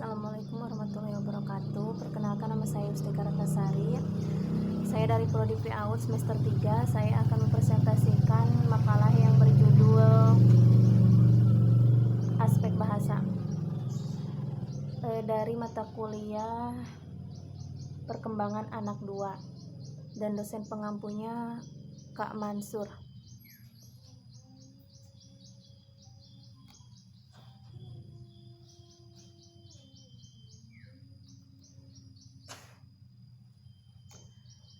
Assalamualaikum warahmatullahi wabarakatuh. Perkenalkan, nama saya Yustika Ratnasari. Saya dari Prodi PAUD semester 3. Saya akan mempresentasikan makalah yang berjudul Aspek Bahasa dari mata kuliah Perkembangan Anak 2, dan dosen pengampunya Kak Mansur.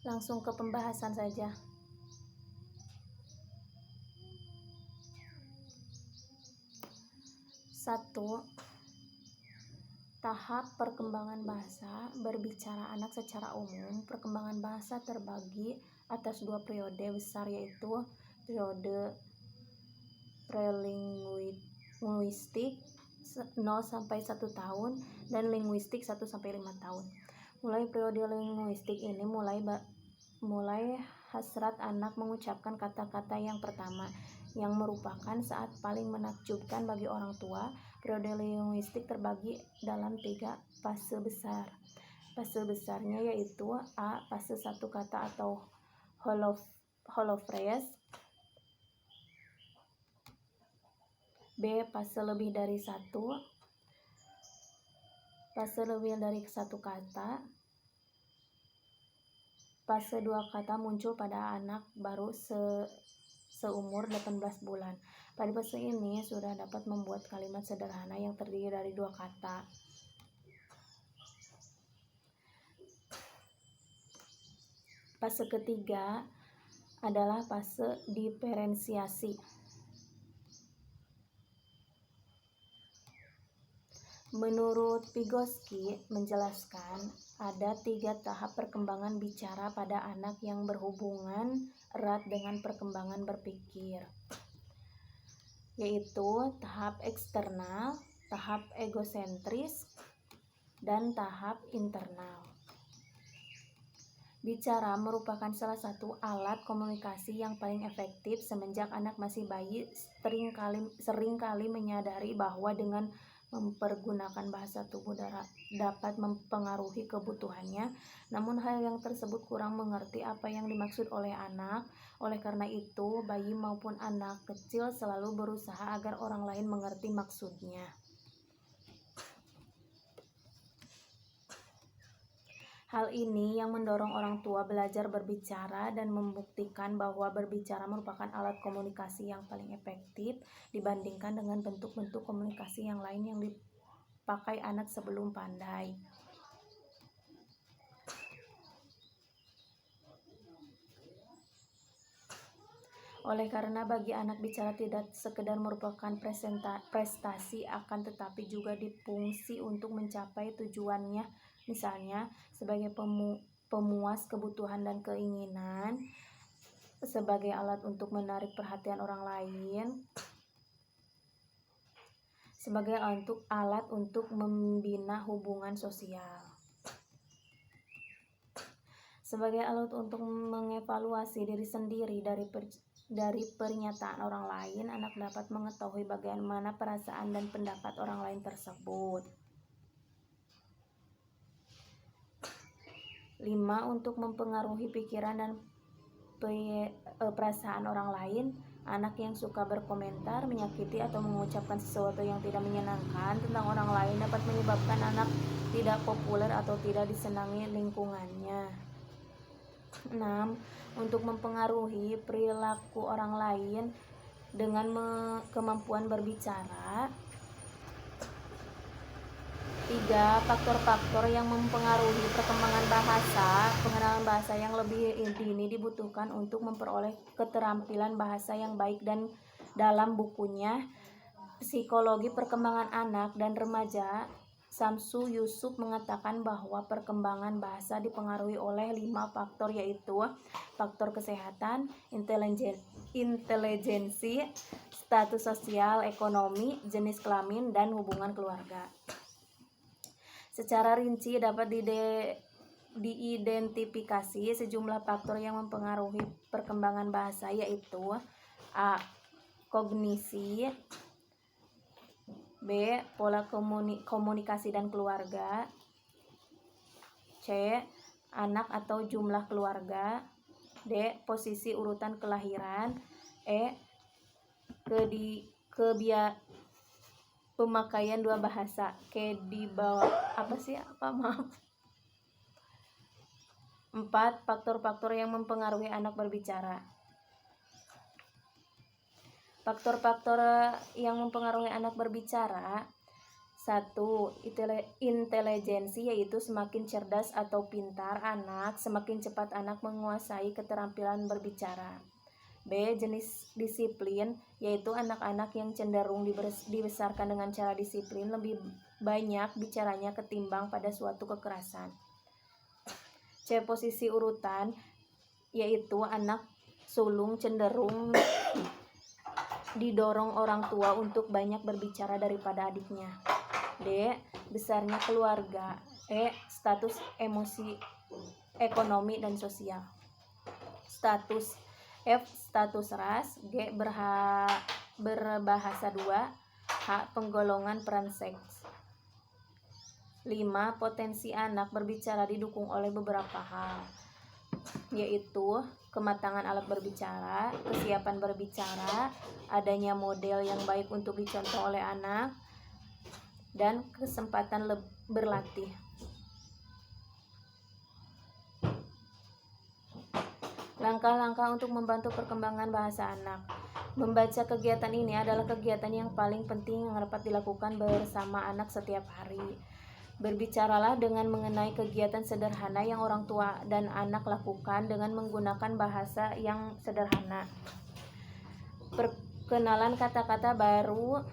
Langsung ke pembahasan saja. Satu, tahap perkembangan bahasa. Berbicara anak secara umum, perkembangan bahasa terbagi atas dua periode besar, yaitu periode prelinguistik 0 sampai 1 tahun dan linguistik 1 sampai 5 tahun. Mulai periode linguistik ini mulai hasrat anak mengucapkan kata-kata yang pertama, yang merupakan saat paling menakjubkan bagi orang tua. Periode linguistik terbagi dalam 3 fase besar. Fase besarnya yaitu A. Fase 1 kata atau whole phrase. B. Fase lebih dari 1 kata. Fase 2 kata muncul pada anak baru seumur 18 bulan. Pada fase ini sudah dapat membuat kalimat sederhana yang terdiri dari 2 kata. Fase ketiga adalah fase diferensiasi. Menurut Vygotsky menjelaskan, ada 3 tahap perkembangan bicara pada anak yang berhubungan erat dengan perkembangan berpikir, yaitu tahap eksternal, tahap egosentris, dan tahap internal. Bicara merupakan salah satu alat komunikasi yang paling efektif. Semenjak anak masih bayi, seringkali menyadari bahwa dengan mempergunakan bahasa tubuh dapat mempengaruhi kebutuhannya. Namun hal yang tersebut kurang mengerti apa yang dimaksud oleh anak. Oleh karena itu, bayi maupun anak kecil selalu berusaha agar orang lain mengerti maksudnya. Hal ini yang mendorong orang tua belajar berbicara dan membuktikan bahwa berbicara merupakan alat komunikasi yang paling efektif dibandingkan dengan bentuk-bentuk komunikasi yang lain yang dipakai anak sebelum pandai. Oleh karena bagi anak bicara tidak sekedar merupakan prestasi, akan tetapi juga difungsi untuk mencapai tujuannya, misalnya sebagai pemuas kebutuhan dan keinginan, sebagai alat untuk menarik perhatian orang lain, sebagai alat untuk membina hubungan sosial, sebagai alat untuk mengevaluasi diri sendiri dari pernyataan orang lain. Anak dapat mengetahui bagaimana perasaan dan pendapat orang lain tersebut. 5. Untuk mempengaruhi pikiran dan perasaan orang lain. Anak yang suka berkomentar, menyakiti, atau mengucapkan sesuatu yang tidak menyenangkan tentang orang lain dapat menyebabkan anak tidak populer atau tidak disenangi lingkungannya. 6. Untuk mempengaruhi perilaku orang lain dengan kemampuan berbicara. 3. Faktor-faktor yang mempengaruhi perkembangan bahasa. Pengenalan bahasa yang lebih dini dibutuhkan untuk memperoleh keterampilan bahasa yang baik, dan dalam bukunya Psikologi Perkembangan Anak dan Remaja, Samsu Yusuf mengatakan bahwa perkembangan bahasa dipengaruhi oleh 5 faktor, yaitu faktor kesehatan, intelijensi, status sosial, ekonomi, jenis kelamin, dan hubungan keluarga. Secara rinci dapat diidentifikasi sejumlah faktor yang mempengaruhi perkembangan bahasa, yaitu A. Kognisi, B. Pola komunikasi dan keluarga. C. Anak atau jumlah keluarga. D. Posisi urutan kelahiran. E. Pemakaian dua bahasa. Di bawah maaf. 4. Faktor-faktor yang mempengaruhi anak berbicara. Faktor-faktor yang mempengaruhi anak berbicara. 1. Intelijensi, yaitu semakin cerdas atau pintar anak, semakin cepat anak menguasai keterampilan berbicara. B. Jenis disiplin, yaitu anak-anak yang cenderung dibesarkan dengan cara disiplin lebih banyak bicaranya ketimbang pada suatu kekerasan. C. Posisi urutan, yaitu anak sulung cenderung didorong orang tua untuk banyak berbicara daripada adiknya. D. Besarnya keluarga. E. Status ekonomi dan sosial. Status. F. Status ras. G. Berbahasa dua. H. Penggolongan peran seks. 5. Potensi anak berbicara didukung oleh beberapa hal, yaitu kematangan alat berbicara, kesiapan berbicara, adanya model yang baik untuk dicontoh oleh anak, dan kesempatan berlatih. Langkah-langkah untuk membantu perkembangan bahasa anak. Membaca kegiatan ini adalah kegiatan yang paling penting yang dapat dilakukan bersama anak setiap hari. Berbicaralah dengan mengenai kegiatan sederhana yang orang tua dan anak lakukan dengan menggunakan bahasa yang sederhana. Perkenalan kata-kata baru.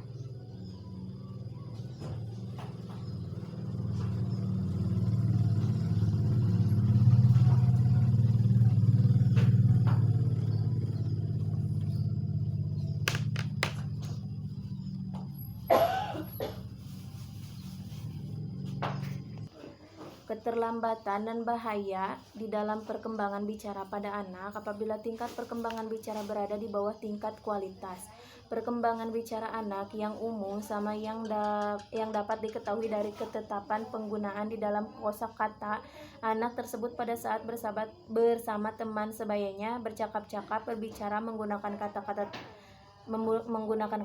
Keterlambatan dan bahaya di dalam perkembangan bicara pada anak apabila tingkat perkembangan bicara berada di bawah tingkat kualitas. Perkembangan bicara anak yang umum sama yang dapat diketahui dari ketetapan penggunaan di dalam kosakata anak tersebut pada saat bersama teman sebayanya, bercakap-cakap, berbicara menggunakan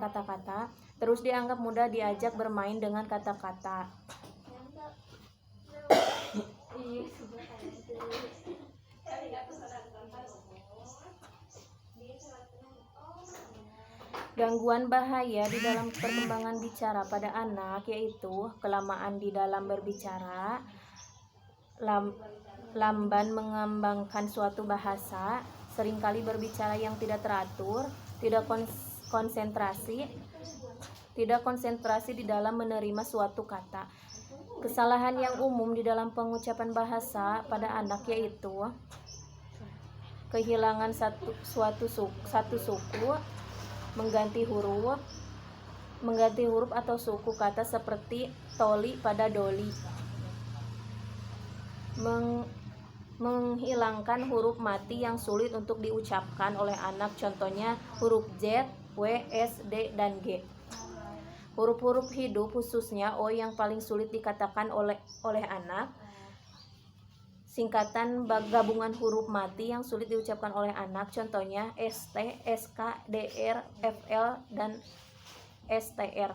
kata-kata, terus dianggap mudah diajak bermain dengan kata-kata. Gangguan bahaya di dalam perkembangan bicara pada anak yaitu kelamaan di dalam berbicara, lamban mengembangkan suatu bahasa, seringkali berbicara yang tidak teratur, tidak konsentrasi di dalam menerima suatu kata. Kesalahan yang umum di dalam pengucapan bahasa pada anak yaitu kehilangan satu suku, mengganti huruf atau suku kata seperti toli pada doli, menghilangkan huruf mati yang sulit untuk diucapkan oleh anak, contohnya huruf Z, W, S, D, dan G. Huruf-huruf hidup khususnya O yang paling sulit dikatakan oleh anak. Singkatan gabungan huruf mati yang sulit diucapkan oleh anak, contohnya ST, SK, DR, FL, dan STR.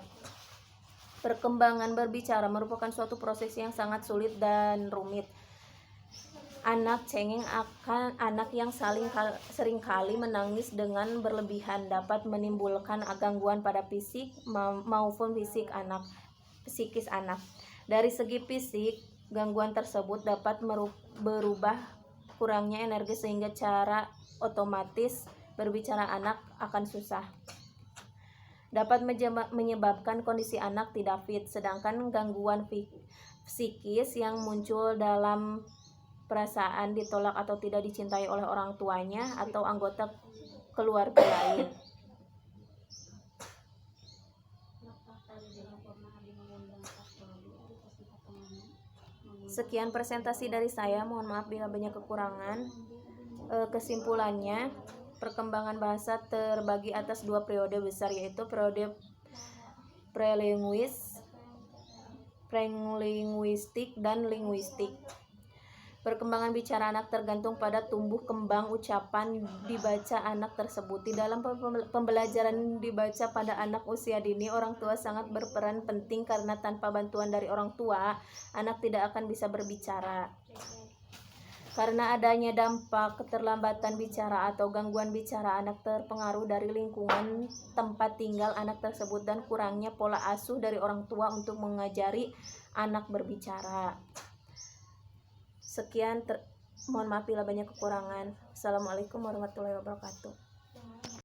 Perkembangan berbicara merupakan suatu proses yang sangat sulit dan rumit. Anak cengeng akan anak yang seringkali menangis dengan berlebihan dapat menimbulkan gangguan pada fisik maupun psikis anak. Dari segi fisik, gangguan tersebut dapat berubah kurangnya energi sehingga cara otomatis berbicara anak akan susah. Dapat menyebabkan kondisi anak tidak fit, sedangkan gangguan psikis yang muncul dalam perasaan ditolak atau tidak dicintai oleh orang tuanya atau anggota keluarga lain. Sekian presentasi dari saya, mohon maaf bila banyak kekurangan. Kesimpulannya, perkembangan bahasa terbagi atas dua periode besar, yaitu periode prelinguistik, dan linguistik. Perkembangan bicara anak tergantung pada tumbuh kembang ucapan dibaca anak tersebut. Di dalam pembelajaran dibaca pada anak usia dini, orang tua sangat berperan penting karena tanpa bantuan dari orang tua, anak tidak akan bisa berbicara. Karena adanya dampak keterlambatan bicara atau gangguan bicara, anak terpengaruh dari lingkungan tempat tinggal anak tersebut dan kurangnya pola asuh dari orang tua untuk mengajari anak berbicara. Sekian, mohon maaf bila banyak kekurangan. Assalamualaikum warahmatullahi wabarakatuh.